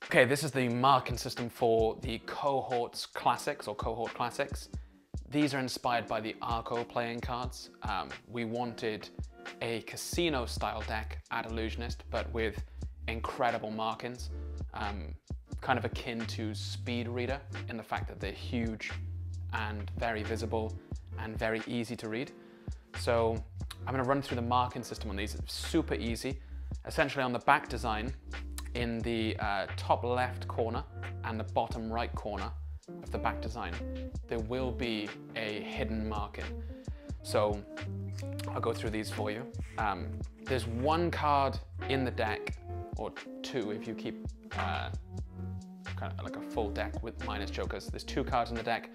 Okay, this is the marking system for the Cohorts Classics or Cohort Classics. These are inspired by the Arco playing cards. We wanted a casino style deck at Illusionist, but with incredible markings, kind of akin to Speed Reader in the fact that they're huge and very visible and very easy to read. So I'm going to run through the marking system on these. It's super easy. Essentially on the back design, in the top left corner and the bottom right corner of the back design, there will be a hidden marking. So I'll go through these for you. There's one card in the deck, or two if you keep kind of like a full deck with minus jokers. There's two cards in the deck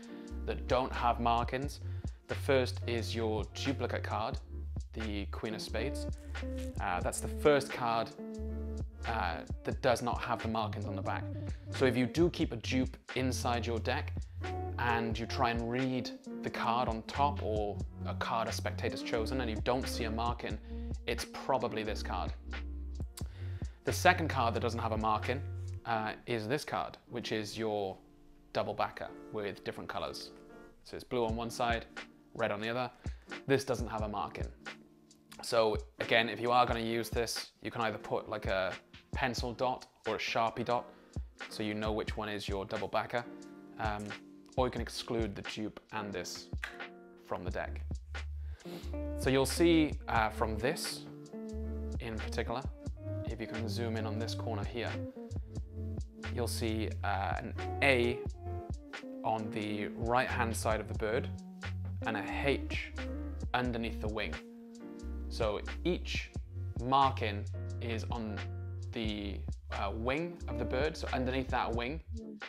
that don't have markings. The first is your duplicate card, the Queen of Spades. That's the first card that does not have the markings on the back. So if you do keep a dupe inside your deck and you try and read the card on top, or a card a spectator's chosen, and you don't see a marking, it's probably this card. The second card that doesn't have a marking is this card, which is your double backer with different colors. So it's blue on one side, red on the other. This doesn't have a marking. So again, if you are going to use this, you can either put like a pencil dot or a Sharpie dot, so you know which one is your double backer, or you can exclude the dupe and this from the deck. So you'll see from this in particular, if you can zoom in on this corner here, you'll see an A on the right hand side of the bird and a H underneath the wing. So each marking is on the wing of the bird. So underneath that wing,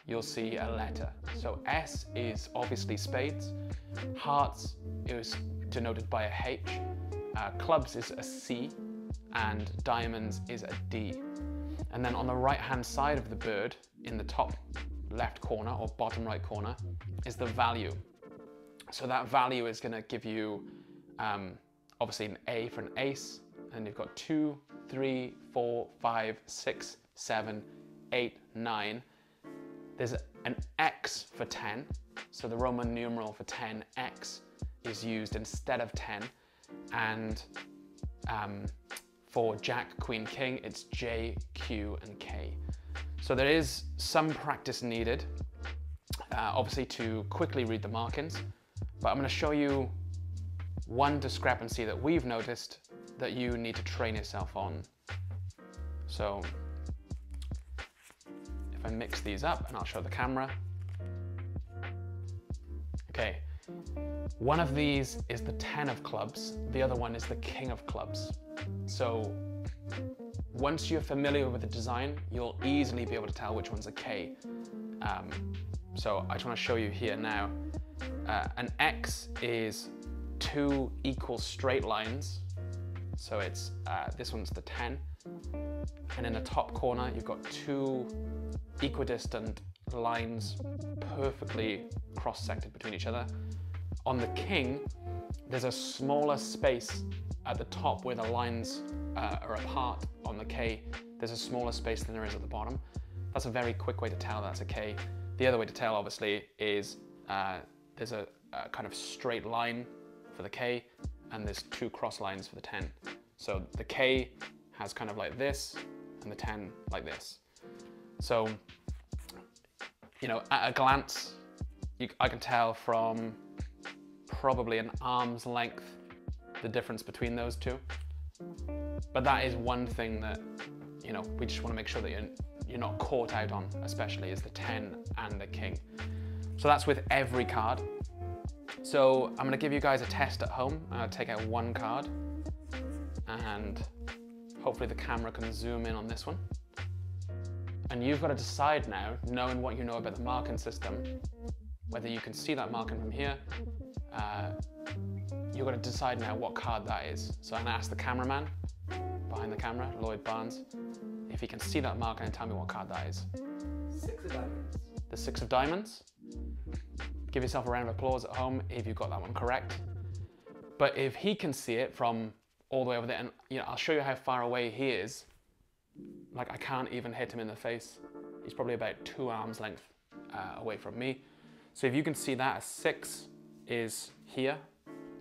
you'll see a letter. So S is obviously spades. Hearts is denoted by a H. Clubs is a C. And diamonds is a D. And then on the right hand side of the bird, in the top left corner or bottom right corner, is the value. So that value is going to give you obviously an A for an ace, and you've got 2, 3, 4, 5, 6, 7, 8, 9. There's an X for 10, so the Roman numeral for 10, X, is used instead of 10, and for Jack, Queen, King, it's J, Q, and K. So there is some practice needed, obviously, to quickly read the markings, but I'm going to show you one discrepancy that we've noticed that you need to train yourself on. So if I mix these up, and I'll show the camera. Okay, one of these is the 10 of clubs, the other one is the King of clubs. So once you're familiar with the design, you'll easily be able to tell which one's a K. So I just want to show you here now. An X is 2 equal straight lines. So it's this one's the 10. And in the top corner, you've got 2 equidistant lines perfectly cross-sected between each other. On the King, there's a smaller space at the top where the lines are apart. On the K, there's a smaller space than there is at the bottom. That's a very quick way to tell that's a K. The other way to tell, obviously, is there's a kind of straight line for the K, and there's 2 cross lines for the 10. So the K has kind of like this, and the 10 like this. So, you know, at a glance, I can tell from probably an arm's length the difference between those two. But that is one thing that, you know, we just want to make sure that you're not caught out on, especially, is the 10 and the King. So that's with every card. So I'm going to give you guys a test at home. I'm going to take out one card, and hopefully the camera can zoom in on this one. And you've got to decide now, knowing what you know about the marking system, whether you can see that marking from here. You've got to decide now what card that is. So I'm going to ask the cameraman behind the camera, Lloyd Barnes, if he can see that marker and tell me what card that is. 6 of diamonds. The 6 of diamonds. Give yourself a round of applause at home if you got that one correct. But if he can see it from all the way over there, and you know, I'll show you how far away he is. Like, I can't even hit him in the face. He's probably about 2 arms length away from me. So if you can see that, a 6 is here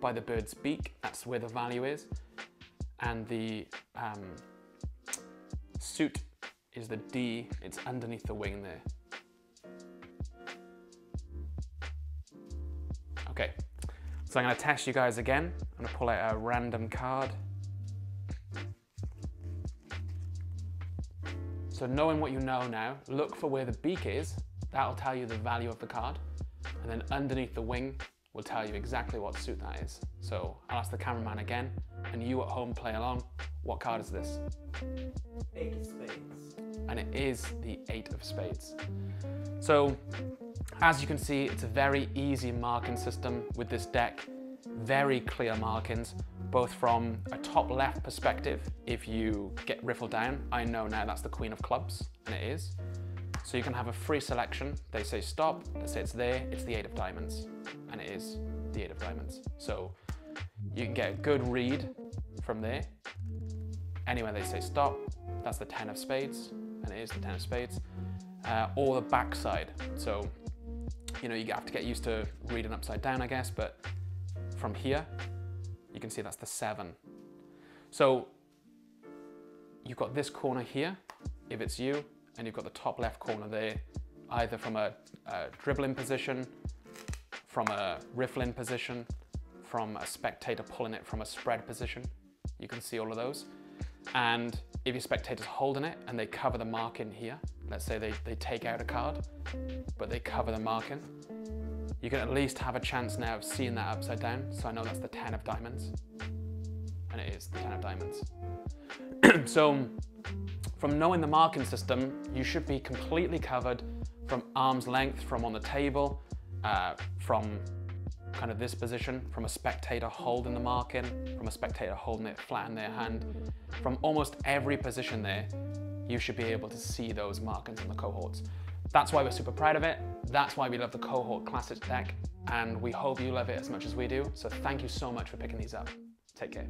by the bird's beak. That's where the value is. And the suit is the D. It's underneath the wing there. Okay, so I'm going to test you guys again. I'm going to pull out a random card. So knowing what you know now, look for where the beak is. That'll tell you the value of the card. And then underneath the wing will tell you exactly what suit that is. So I'll ask the cameraman again, and you at home play along. What card is this? 8 of spades. And it is the 8 of spades. So as you can see, it's a very easy marking system with this deck. Very clear markings, both from a top left perspective. If you get riffled down, I know now that's the Queen of Clubs, and it is. So you can have a free selection. They say stop, they say it's there, it's the 8 of diamonds, and it is the 8 of diamonds. So you can get a good read from there. Anywhere they say stop, that's the 10 of spades, and it is the 10 of spades. Or the back side. So, you know, you have to get used to reading upside down, I guess, but from here, you can see that's the 7. So you've got this corner here, if it's you, and you've got the top left corner there, either from a dribbling position, from a riffling position, from a spectator pulling it from a spread position. You can see all of those. And if your spectator's holding it and they cover the marking here, let's say they take out a card, but they cover the marking, you can at least have a chance now of seeing that upside down. So I know that's the 10 of diamonds, and it is the 10 of diamonds. So from knowing the marking system, you should be completely covered from arm's length, from on the table, from kind of this position, from a spectator holding the marking, from a spectator holding it flat in their hand. From almost every position there, you should be able to see those markings in the cohorts. That's why we're super proud of it. That's why we love the Cohort Classic deck, and we hope you love it as much as we do. So thank you so much for picking these up. Take care.